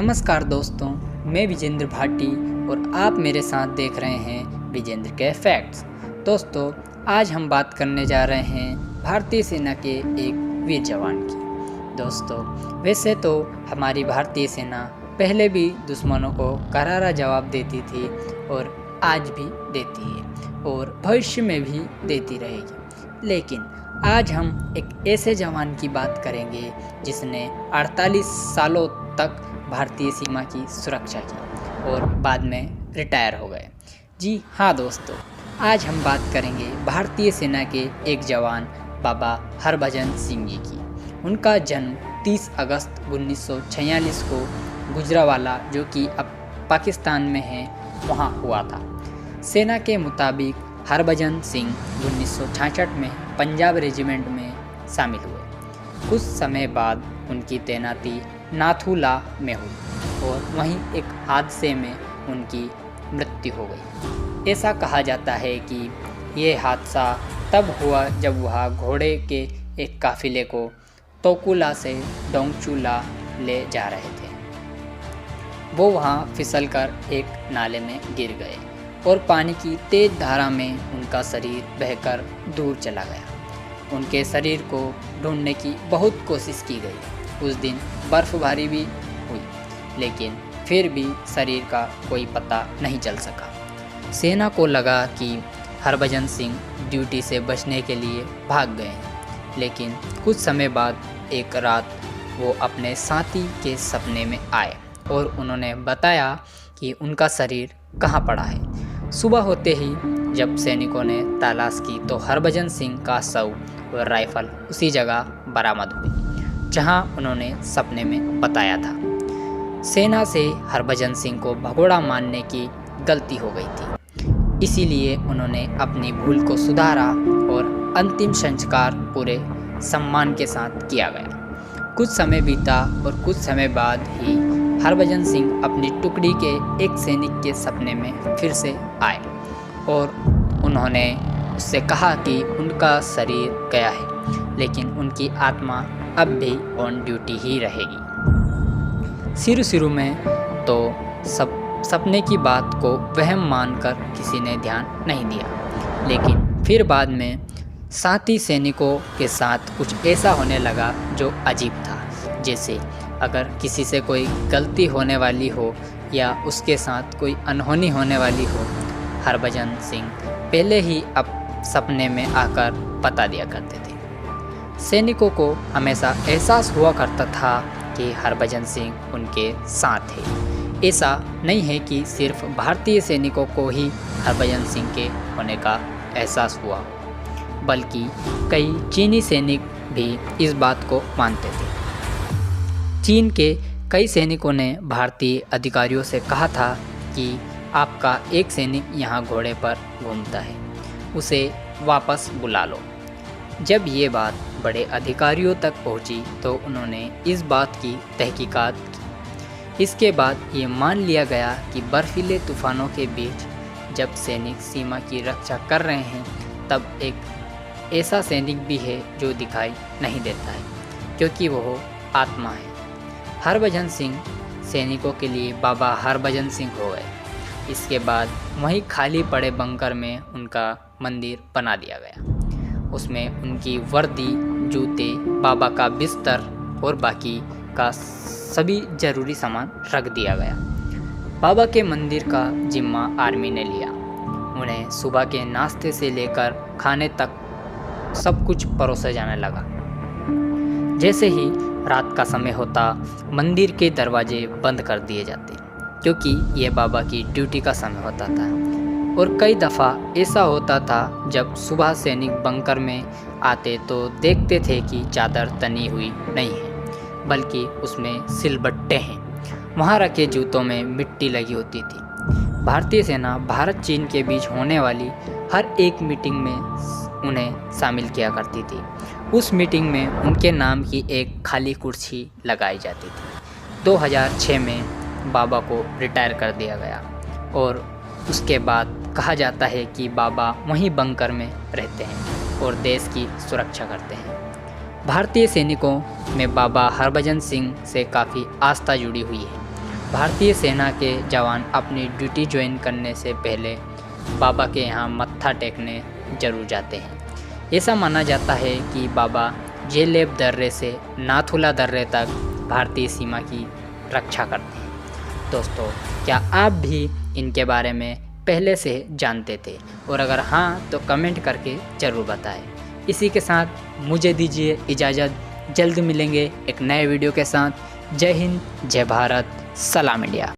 नमस्कार दोस्तों, मैं विजेंद्र भाटी और आप मेरे साथ देख रहे हैं विजेंद्र के फैक्ट्स। दोस्तों, आज हम बात करने जा रहे हैं भारतीय सेना के एक वीर जवान की। दोस्तों, वैसे तो हमारी भारतीय सेना पहले भी दुश्मनों को करारा जवाब देती थी और आज भी देती है और भविष्य में भी देती रहेगी। लेकिन आज हम एक ऐसे जवान की बात करेंगे जिसने 48 सालों तक भारतीय सीमा की सुरक्षा की और बाद में रिटायर हो गए। जी हाँ दोस्तों, आज हम बात करेंगे भारतीय सेना के एक जवान बाबा हरभजन सिंह जी की। उनका जन्म 30 अगस्त 1946 को गुजरावाला, जो कि अब पाकिस्तान में है, वहाँ हुआ था। सेना के मुताबिक हरभजन सिंह 1966 में पंजाब रेजिमेंट में शामिल हुए। कुछ समय बाद उनकी तैनाती नाथूला में हुई और वहीं एक हादसे में उनकी मृत्यु हो गई। ऐसा कहा जाता है कि ये हादसा तब हुआ जब वह घोड़े के एक काफिले को तोकुला से डोंगचूला ले जा रहे थे। वो वहाँ फिसलकर एक नाले में गिर गए और पानी की तेज धारा में उनका शरीर बहकर दूर चला गया। उनके शरीर को ढूंढने की बहुत कोशिश की गई। उस दिन बर्फबारी भी हुई, लेकिन फिर भी शरीर का कोई पता नहीं चल सका। सेना को लगा कि हरभजन सिंह ड्यूटी से बचने के लिए भाग गए हैं, लेकिन कुछ समय बाद एक रात वो अपने साथी के सपने में आए और उन्होंने बताया कि उनका शरीर कहाँ पड़ा है। सुबह होते ही जब सैनिकों ने तलाश की तो हरभजन सिंह का शव और राइफल उसी जगह बरामद हुई जहां उन्होंने सपने में बताया था। सेना से हरभजन सिंह को भगोड़ा मारने की गलती हो गई थी, इसीलिए उन्होंने अपनी भूल को सुधारा और अंतिम संस्कार पूरे सम्मान के साथ किया गया। कुछ समय बीता और कुछ समय बाद ही हरभजन सिंह अपनी टुकड़ी के एक सैनिक के सपने में फिर से आए और उन्होंने उससे कहा कि उनका शरीर गया है, लेकिन उनकी आत्मा अब भी ऑन ड्यूटी ही रहेगी। शुरू में तो सपने की बात को वहम मानकर किसी ने ध्यान नहीं दिया, लेकिन फिर बाद में साथी सैनिकों के साथ कुछ ऐसा होने लगा जो अजीब था। जैसे अगर किसी से कोई गलती होने वाली हो या उसके साथ कोई अनहोनी होने वाली हो, हरभजन सिंह पहले ही अब सपने में आकर बता दिया करते थे। सैनिकों को हमेशा एहसास हुआ करता था कि हरभजन सिंह उनके साथ है। ऐसा नहीं है कि सिर्फ भारतीय सैनिकों को ही हरभजन सिंह के होने का एहसास हुआ, बल्कि कई चीनी सैनिक भी इस बात को मानते थे। चीन के कई सैनिकों ने भारतीय अधिकारियों से कहा था कि आपका एक सैनिक यहाँ घोड़े पर घूमता है, उसे वापस बुला लो। जब ये बात बड़े अधिकारियों तक पहुँची तो उन्होंने इस बात की तहकीकात की। इसके बाद ये मान लिया गया कि बर्फीले तूफानों के बीच जब सैनिक सीमा की रक्षा कर रहे हैं, तब एक ऐसा सैनिक भी है जो दिखाई नहीं देता है, क्योंकि वो आत्मा है। हरभजन सिंह सैनिकों के लिए बाबा हरभजन सिंह हो गए। इसके बाद वहीं खाली पड़े बंकर में उनका मंदिर बना दिया गया। उसमें उनकी वर्दी, जूते, बाबा का बिस्तर और बाकी का सभी जरूरी सामान रख दिया गया। बाबा के मंदिर का जिम्मा आर्मी ने लिया। उन्हें सुबह के नाश्ते से लेकर खाने तक सब कुछ परोसा जाने लगा। जैसे ही रात का समय होता, मंदिर के दरवाजे बंद कर दिए जाते, क्योंकि यह बाबा की ड्यूटी का समय होता था। और कई दफ़ा ऐसा होता था जब सुबह सैनिक बंकर में आते तो देखते थे कि चादर तनी हुई नहीं है, बल्कि उसमें सिलबट्टे हैं। वहाँ रखे जूतों में मिट्टी लगी होती थी। भारतीय सेना भारत चीन के बीच होने वाली हर एक मीटिंग में उन्हें शामिल किया करती थी। उस मीटिंग में उनके नाम की एक खाली कुर्सी लगाई जाती थी। 2006 में बाबा को रिटायर कर दिया गया और उसके बाद कहा जाता है कि बाबा वहीं बंकर में रहते हैं और देश की सुरक्षा करते हैं। भारतीय सैनिकों में बाबा हरभजन सिंह से काफ़ी आस्था जुड़ी हुई है। भारतीय सेना के जवान अपनी ड्यूटी ज्वाइन करने से पहले बाबा के यहाँ मत्था टेकने जरूर जाते हैं। ऐसा माना जाता है कि बाबा जेलेब दर्रे से नाथुला दर्रे तक भारतीय सीमा की रक्षा करते हैं। दोस्तों, क्या आप भी इनके बारे में पहले से जानते थे? और अगर हाँ तो कमेंट करके ज़रूर बताएं। इसी के साथ मुझे दीजिए इजाज़त। जल्द मिलेंगे एक नए वीडियो के साथ। जय हिंद, जय भारत, सलाम इंडिया।